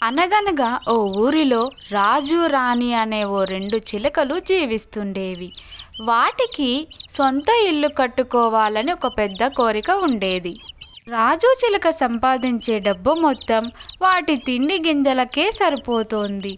అనగనగా ఓ ఊరిలో రాజు రాణి అనే ఓ రెండు చిలుకలు జీవిస్తుండేవి. వాటికి సొంత ఇల్లు కట్టుకోవాలని ఒక పెద్ద కోరిక ఉండేది. రాజు చిలుక సంపాదించే డబ్బు మొత్తం వాటి తిండి గింజలకే సరిపోతోంది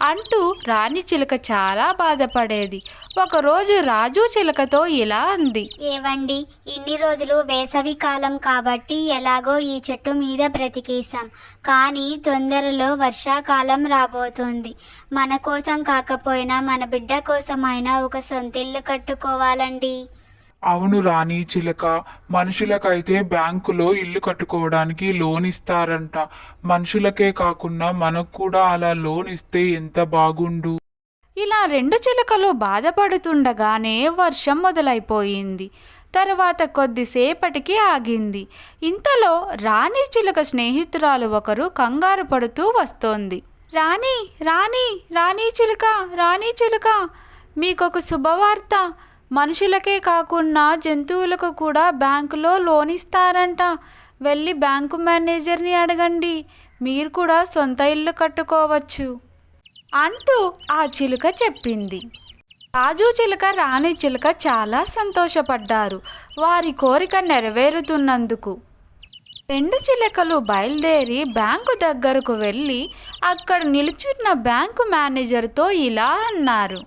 అంటూ రాణి చిలుక చాలా బాధపడేది. ఒకరోజు రాజు చిలుకతో ఇలా అంది. ఏవండి, ఇన్ని రోజులు వేసవి కాలం కాబట్టి ఎలాగో ఈ చెట్టు మీద బ్రతికేశాం. కానీ తొందరలో వర్షాకాలం రాబోతోంది. మన కోసం కాకపోయినా మన బిడ్డ కోసమైనా ఒక సొంతిల్లు కట్టుకోవాలండి. అవును రాణి చిలక, మనుషులకైతే బ్యాంకులో ఇల్లు కట్టుకోవడానికి లోన్ ఇస్తారంట. మనుషులకే కాకుండా మనకు కూడా అలా లోన్ ఇస్తే ఎంత బాగుండు. ఇలా రెండు చిలుకలు బాధపడుతుండగానే వర్షం మొదలైపోయింది. తర్వాత కొద్దిసేపటికి ఆగింది. ఇంతలో రాణి చిలుక స్నేహితురాలు ఒకరు కంగారు పడుతూ వస్తోంది. రాణి రాణి రాణి చిలుక రాణి చిలుక, మీకొక శుభవార్త. మనుషులకే కాకుండా జంతువులకు కూడా బ్యాంకులో లోన్ ఇస్తారంట. వెళ్ళి బ్యాంకు మేనేజర్ని అడగండి, మీరు కూడా సొంత ఇల్లు కట్టుకోవచ్చు అంటూ ఆ చిలుక చెప్పింది. రాజు చిలుక రాణి చిలుక చాలా సంతోషపడ్డారు వారి కోరిక నెరవేరుతున్నందుకు. రెండు చిలుకలు బయలుదేరి బ్యాంకు దగ్గరకు వెళ్ళి అక్కడ నిలుచున్న బ్యాంకు మేనేజర్తో ఇలా అన్నారు.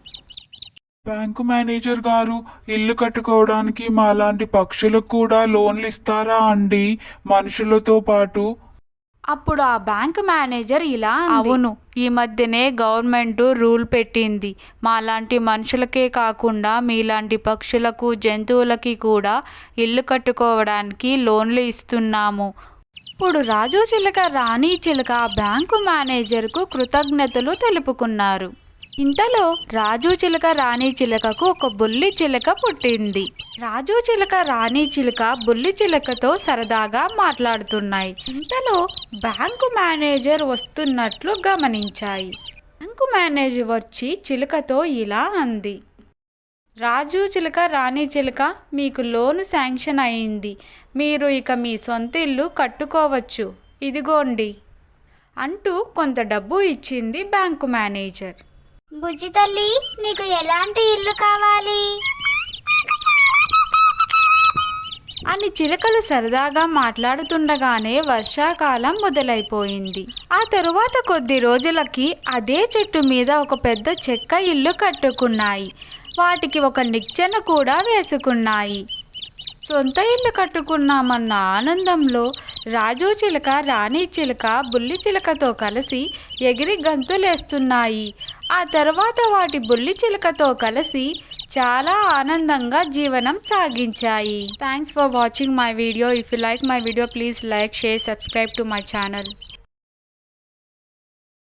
బ్యాంకు మేనేజర్ గారు, ఇల్లు కట్టుకోవడానికి మాలాంటి పక్షులకు కూడా లోన్లు ఇస్తారా అండి, మనుషులతో పాటు? అప్పుడు ఆ బ్యాంక్ మేనేజర్ ఇలా అంది. అవును, ఈ మధ్యనే గవర్నమెంట్ రూల్ పెట్టింది. మాలాంటి మనుషులకే కాకుండా మీలాంటి పక్షులకు జంతువులకి కూడా ఇల్లు కట్టుకోవడానికి లోన్లు ఇస్తున్నాము. ఇప్పుడు రాజు చిలుక రాణి చిలుక బ్యాంకు మేనేజర్కు కృతజ్ఞతలు తెలుపుకున్నారు. ఇంతలో రాజు చిలుక రాణి చిలుకకు ఒక బుల్లి చిలుక పుట్టింది. రాజు చిలుక రాణి చిలుక బుల్లి చిలుకతో సరదాగా మాట్లాడుతున్నాయి. ఇంతలో బ్యాంకు మేనేజర్ వస్తున్నట్లు గమనించాయి. బ్యాంకు మేనేజర్ వచ్చి చిలుకతో ఇలా అంది. రాజు చిలుక రాణి చిలుక, మీకు లోను శాంక్షన్ అయింది. మీరు ఇక మీ సొంత ఇల్లు కట్టుకోవచ్చు. ఇదిగోండి అంటూ కొంత డబ్బు ఇచ్చింది బ్యాంకు మేనేజర్. బుజ్జి తల్లి, నీకు ఎలాంటి ఇల్లు కావాలి అని చిలుకలు సరదాగా మాట్లాడుతుండగానే వర్షాకాలం మొదలైపోయింది. ఆ తరువాత కొద్ది రోజులకి అదే చెట్టు మీద ఒక పెద్ద చెక్క ఇల్లు కట్టుకున్నాయి. వాటికి ఒక నిచ్చెన కూడా వేసుకున్నాయి. సొంత ఇల్లు కట్టుకున్నామన్న ఆనందంలో రాజు చిలుక రాణి చిలుక బుల్లి చిలుకతో కలిసి ఎగిరి గంతులేస్తున్నాయి. ఆ తర్వాత వాటి బుల్లి చిలుకతో కలిసి చాలా ఆనందంగా జీవనం సాగించాయి. Thanks for watching my video. If you like my video, please like, share, subscribe to my channel.